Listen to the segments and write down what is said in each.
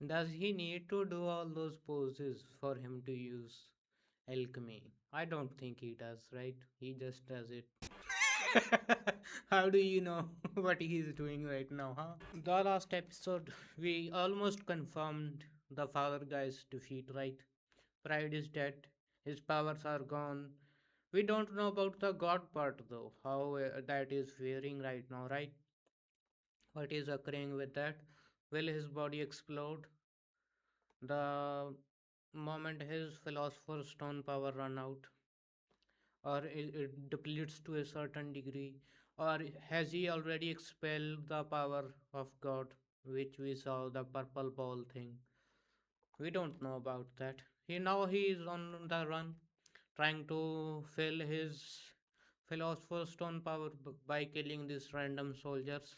Does he need to do all those poses for him to use alchemy? I don't think he does, right? He just does it. How do you know what he is doing right now, huh? The last episode, we almost confirmed the father guy's defeat, right? Pride is dead, his powers are gone. We don't know about the god part though, how that is faring right now, right? What is occurring with that? Will his body explode the moment his philosopher's stone power run out, or it depletes to a certain degree, or has he already expelled the power of god, which we saw the purple ball thing? We don't know about that. He is on the run, trying to fill his philosopher's stone power by killing these random soldiers.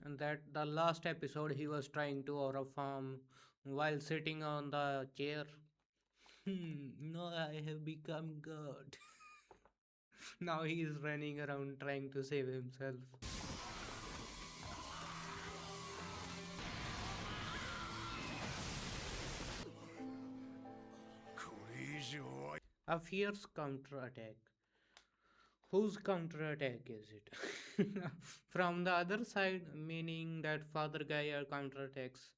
And that the last episode he was trying to aura farm while sitting on the chair. No, I have become god. Now he is running around trying to save himself. A fierce counterattack. Whose counterattack is it? From the other side, meaning that father guy counterattacks.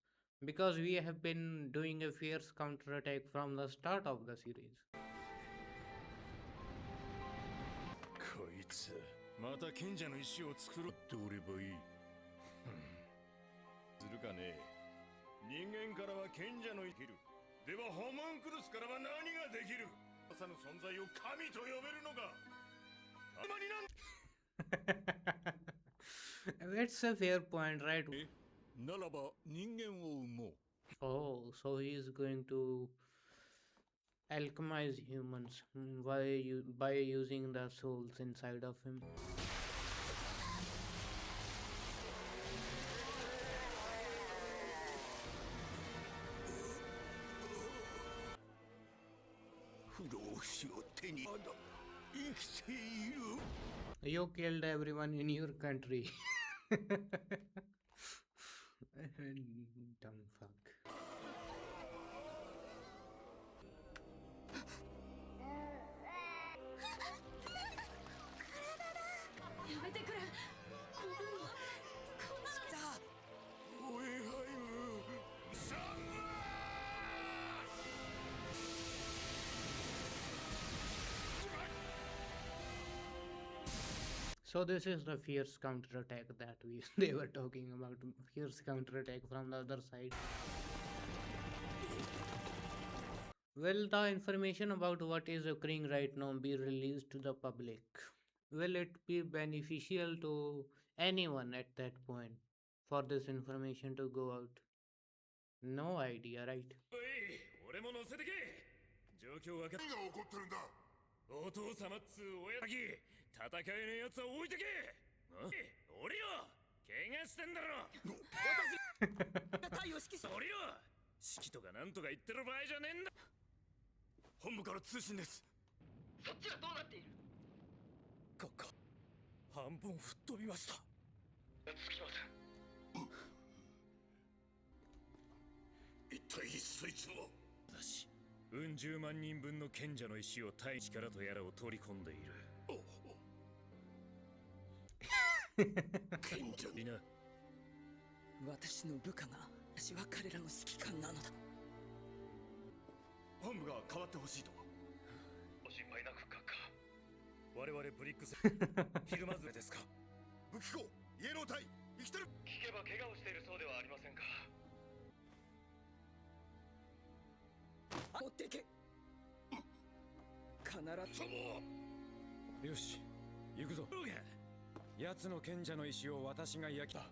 Because we have been doing a fierce counterattack from the start of the series. こいつまた賢者の石を作ろうっておればいい。するかね。人間からは賢者の生きる。ではホモンクルスからは何ができる。さぬ存在を神と呼べるのか。あまりなん。It's a fair point, right? ならば人間を生もう。Oh, so he is going to alchemize humans by using the souls inside of him. You killed everyone in your country. Dumb fuck. やめてくれ。こんなのじゃあ おいはいむ。さん So this is the fierce counterattack that they were talking about. Fierce counterattack from the other side. Will the information about what is occurring right now be released to the public? Will it be beneficial to anyone at that point for this information to go out? No idea, right? おい、俺も乗せてけ。状況わかっ。何が起こってるんだ。お父様っつう親だけ戦えねえやつは置いてけ。俺よ、怪我してんだろ。私が隊を指揮する。俺よ、指揮とかなんとか言ってる場合じゃねえんだ。本部から通信です。そっちはどうなっている。半分吹っ飛びました。つきません。一体そいつは。私、うん十万人分の賢者の石を対力とやらを取り込んでいる。賢者にな。私の部下が私は彼らの指揮官なのだ。本部が変わってほしいと。ご心配なく閣下。我々ブリックスひるまずれですか。武器庫イエロー隊生きてる。聞けば怪我をしているそうではありませんか。持っていけ。必ず。よし、行くぞ。奴の賢者の石を私が焼きた。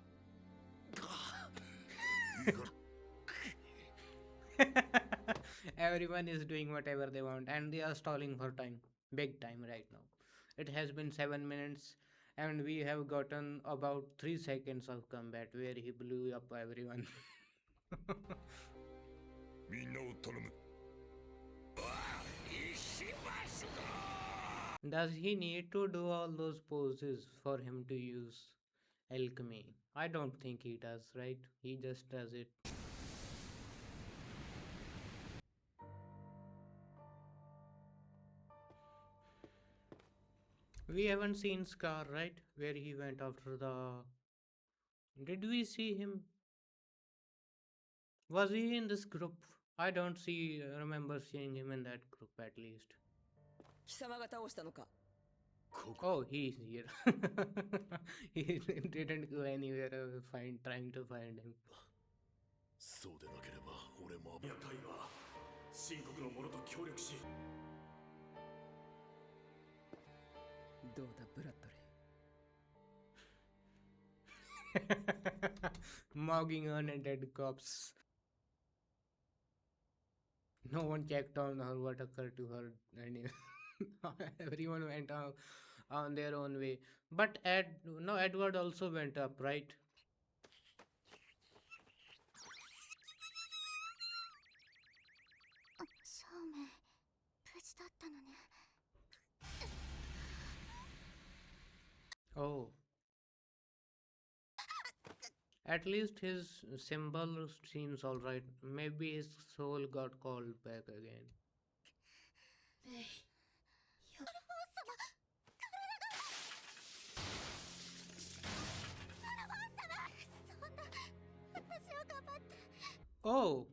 Everyone is doing whatever they want and they are stalling for time. Big time right now. It has been 7 minutes and we have gotten about 3 seconds of combat where he blew up everyone. みんなを頼む。 Does he need to do all those poses for him to use alchemy. I don't think he does, right? He just does it. We haven't seen Scar, right? Where he went after the. Did we see him? Was he in this group? I don't see. Remember seeing him in that group at least. 貴様が倒したのか。 Oh, he's here. He didn't go anywhere. Trying to find him. そうでなければ俺も夜会は秦国の者と協力しどうだブラッドリー。 Mogging on a dead corpse. No one checked on her what occurred to her, and everyone went on their own way. But Edward also went up, right? 少明無事だったのね。 Oh. At least his symbol seems alright. Maybe his soul got called back again. アルフォンス様、そんな、私を頑張って。 Oh.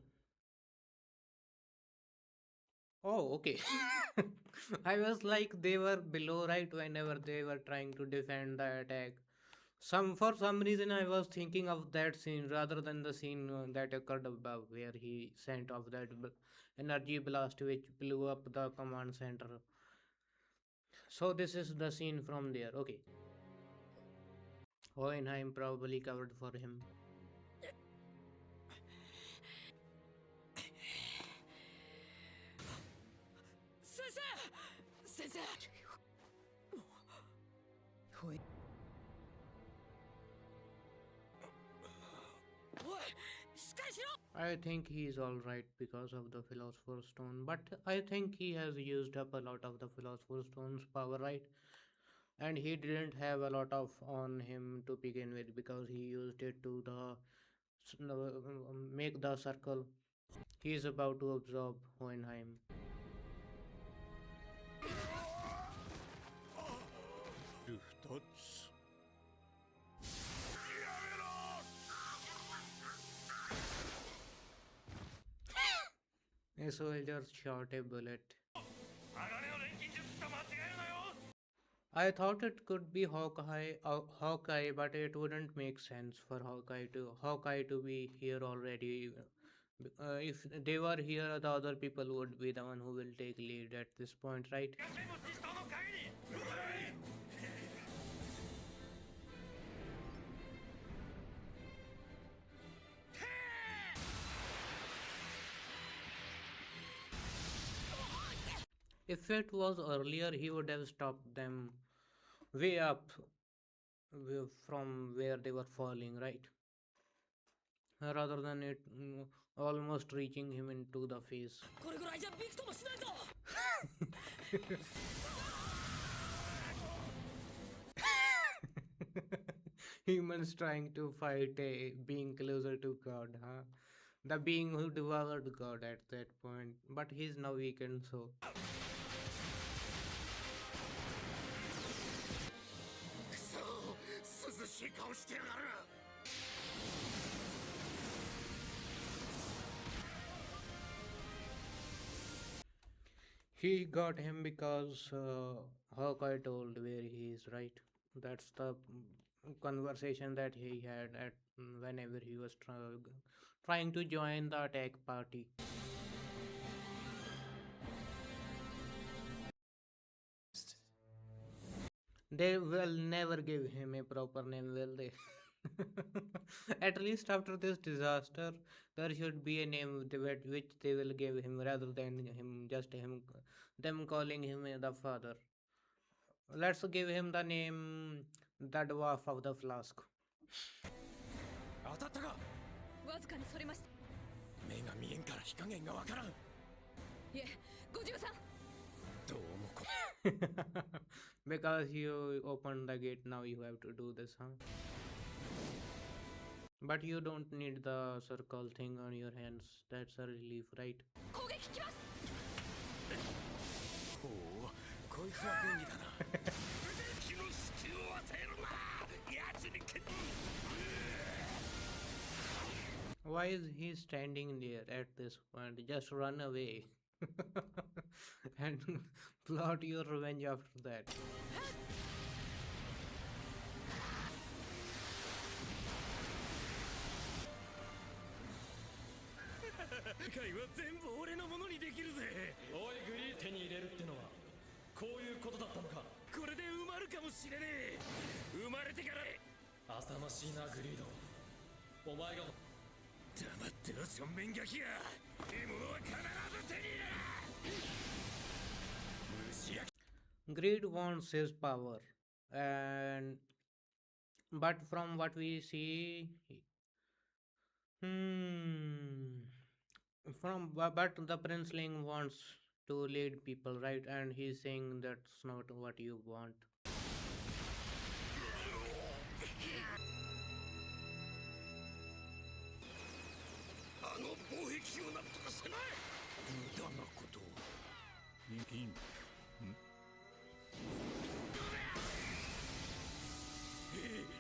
Oh, okay. I was like they were below, right, whenever they were trying to defend the attack. For some reason I was thinking of that scene rather than the scene that occurred above where he sent off that energy blast which blew up the command center. So this is the scene from there. Okay. Hohenheim probably covered for him. 先生先生。ほい。おい、しっかりしろ。 I think he's alright because of the Philosopher's Stone, but I think he has used up a lot of the Philosopher's Stone's power, right? And he didn't have a lot of on him to begin with because he used it to make the circle. He is about to absorb Hohenheim. A soldier shot a bullet. I thought it could be Hawkeye, but it wouldn't make sense for Hawkeye to be here already. If they were here, the other people would be the one who will take lead at this point, right? If it was earlier, he would have stopped them way up from where they were falling, right? Rather than it almost reaching him into the face. これぐらいじゃびくともしないぞ。 Humans trying to fight a being closer to God, huh? The being who devoured God at that point, but he's now weakened, so. くそ涼しい顔してやがる He got him because Hawkeye told where he is, right? That's the conversation that he had at whenever he was trying to join the attack party. They will never give him a proper name, will they? At least after this disaster, there should be a name which they will give him rather than them calling him the father. Let's give him the name the dwarf of the flask. 当たったかわずかにそれました。目が見えんから火加減がわからんいえ、53。どうもこ Because you opened the gate, now you have to do this, huh? But you don't need the circle thing on your hands. That's a relief, right? 攻撃きます。ほう、こいつは便利だな。敵の隙を与えるな。奴にけ。Why is he standing there at this point? Just run away and plot your revenge after that. 世界は全部俺のものにできるぜ。おいグリー、手に入れるってのはこういうことだったのか。これで埋まるかもしれねえ。生まれてから浅ましいなグリード。お前が黙ってろ正面ガキが。いいものは必ず手に入れる。虫焼き。 Greed wants his power, and but from what we see, hmm, but the princeling wants to lead people, right? And he's saying that's not what you want. あの防壁をなんとかせない。無駄なことを。いいん。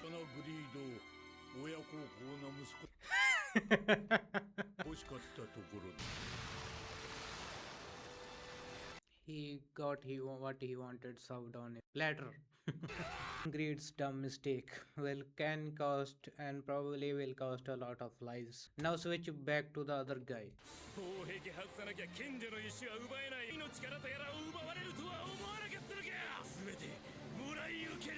このグリード、親孝行な息子。欲しかったところだ。He got what he wanted served on a platter. Greed's dumb mistake can cost and probably will cost a lot of lives. Now switch back to the other guy. 防壁外さなきゃ賢者の石は奪えない。命からとやらを奪われるとは思わなかったのか。全てもらい受ける。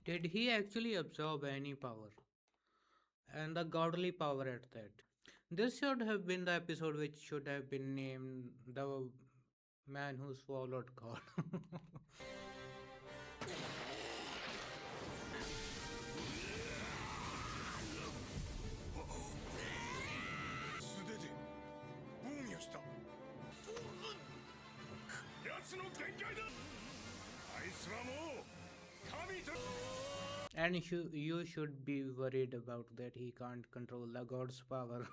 Did he actually absorb any power? And the godly power at that. This should have been the episode which should have been named The Man Who Swallowed God. 素手で防御した。奴の限界だ。あいつはもう神と。 And you should be worried about that he can't control the god's power.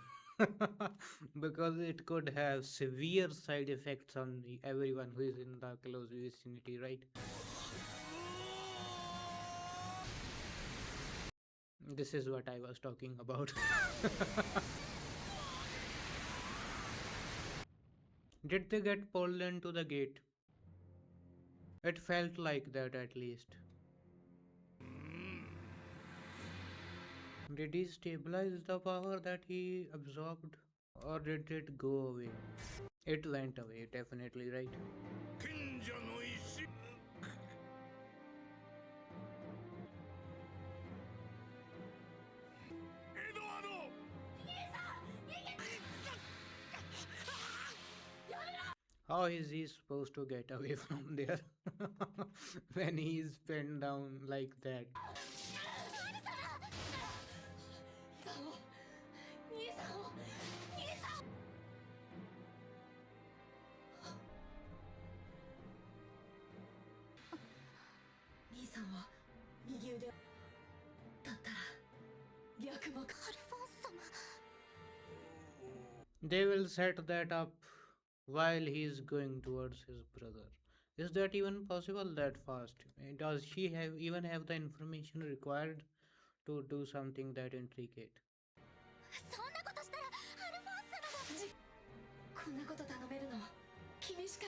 Because it could have severe side effects on everyone who is in the close vicinity, right? This is what I was talking about. Did they get pulled into the gate? It felt like that at least. Did he stabilize the power that he absorbed? Or did it go away? It went away, definitely, right? 賢者の石。エドワード。 How is he supposed to get away from there when he's pinned down like that? 兄さんを兄さん。兄さんは右腕だったら逆も。アルフォンス様。 They will set that up while he's going towards his brother. Is that even possible that fast? Does she even have the information required to do something that intricate? そんなことしたらアルフォンス様が。こんなこと頼めるの君しか。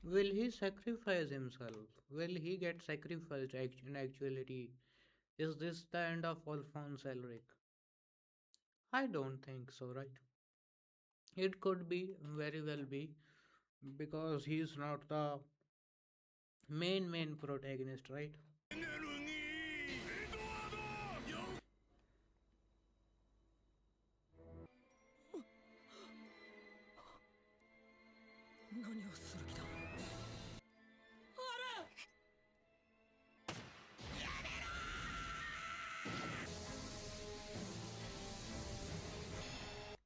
Will he sacrifice himself? Will he get sacrificed in actuality? Is this the end of Alphonse Elric? I don't think so, right? It could be, very well be, because he's not the main protagonist, right? エネルギー。エドワード。よ。 何をする気だ。あれ。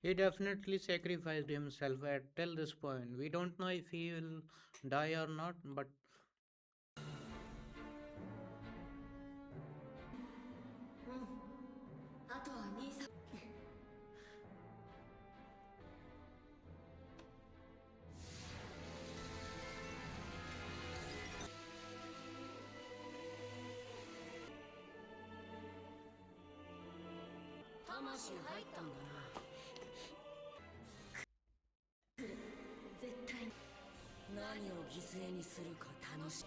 He definitely sacrificed himself at till this point. We don't know if he will die or not, but うんあとは兄さん魂入ったんだな絶対に何を犠牲にするか楽しい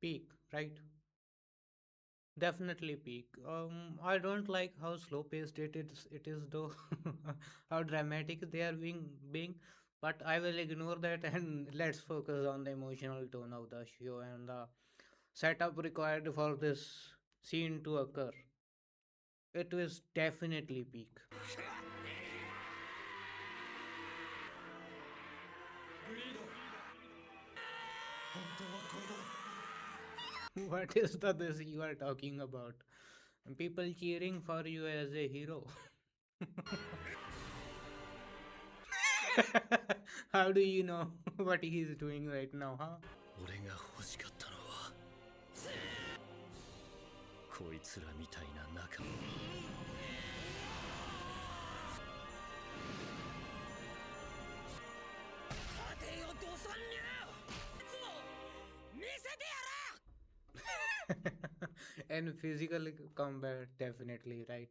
peak, right? Definitely peak. I don't like how slow paced it is though, how dramatic they are being. But I will ignore that and let's focus on the emotional tone of the show and the setup required for this scene to occur. It was definitely peak. グリード本当はこれだ What is the this you are talking about? People cheering for you as a hero. How do you know what he is doing right now, huh? 俺が欲しかったのはこいつらみたいな仲間立てよドサンニャつを見せてや And physical combat, definitely, right?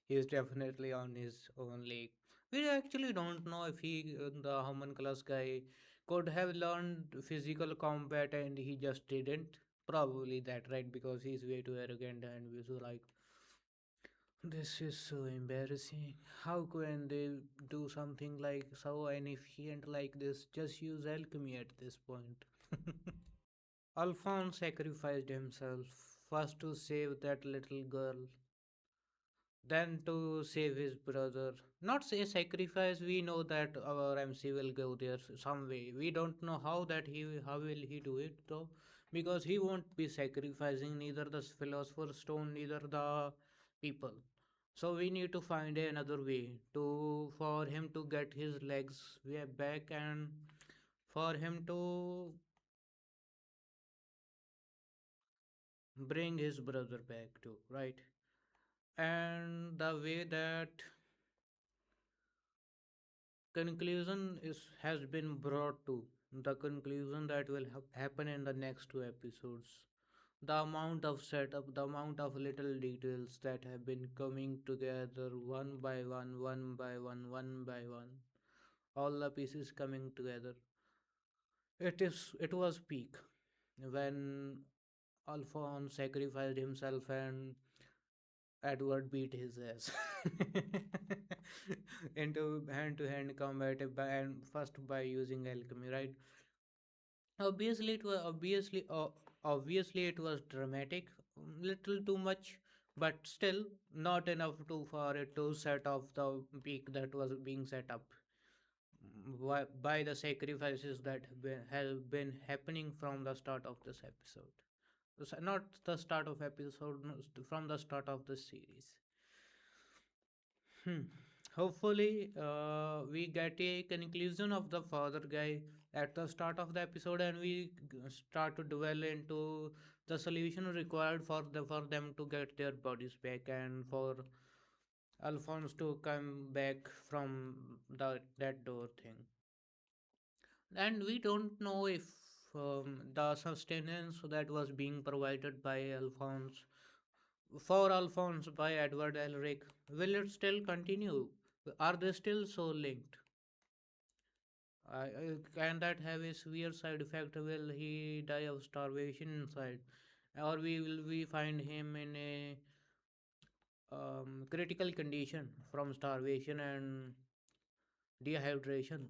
He is definitely on his own league. We actually don't know if the homunculus guy, could have learned physical combat and he just didn't. Probably that, right? Because he's way too arrogant and we so like, this is so embarrassing. How can they do something like so inefficient like this? Just use alchemy at this point. Alphonse sacrificed himself first to save that little girl, then to save his brother. Not say sacrifice. We know that our MC will go there some way. We don't know how will he do it though, because he won't be sacrificing neither the philosopher's stone, neither the people. So we need to find another way to for him to get his legs way back and for him to bring his brother back too, right? And the way that conclusion is has been brought to, the conclusion that will happen in the next two episodes, the amount of setup, the amount of little details that have been coming together one by one, all the pieces coming together. It was peak when Alphonse sacrificed himself and Edward beat his ass into hand-to-hand combat and first by using alchemy, right? Obviously it was dramatic, little too much, but still not enough to for it to set off the peak that was being set up by the sacrifices that have been happening from the start of this episode. Not the start of episode, no, from the start of the series. Hmm. Hopefully, we get a conclusion of the father guy at the start of the episode, and we start to dwell into the solution required for them to get their bodies back, and for Alphonse to come back from that door thing. And we don't know if the sustenance that was being provided by Alphonse by Edward Elric, will it still continue? Are they still so linked? Can that have a severe side effect? Will he die of starvation inside, or will we find him in a critical condition from starvation and Dehydration.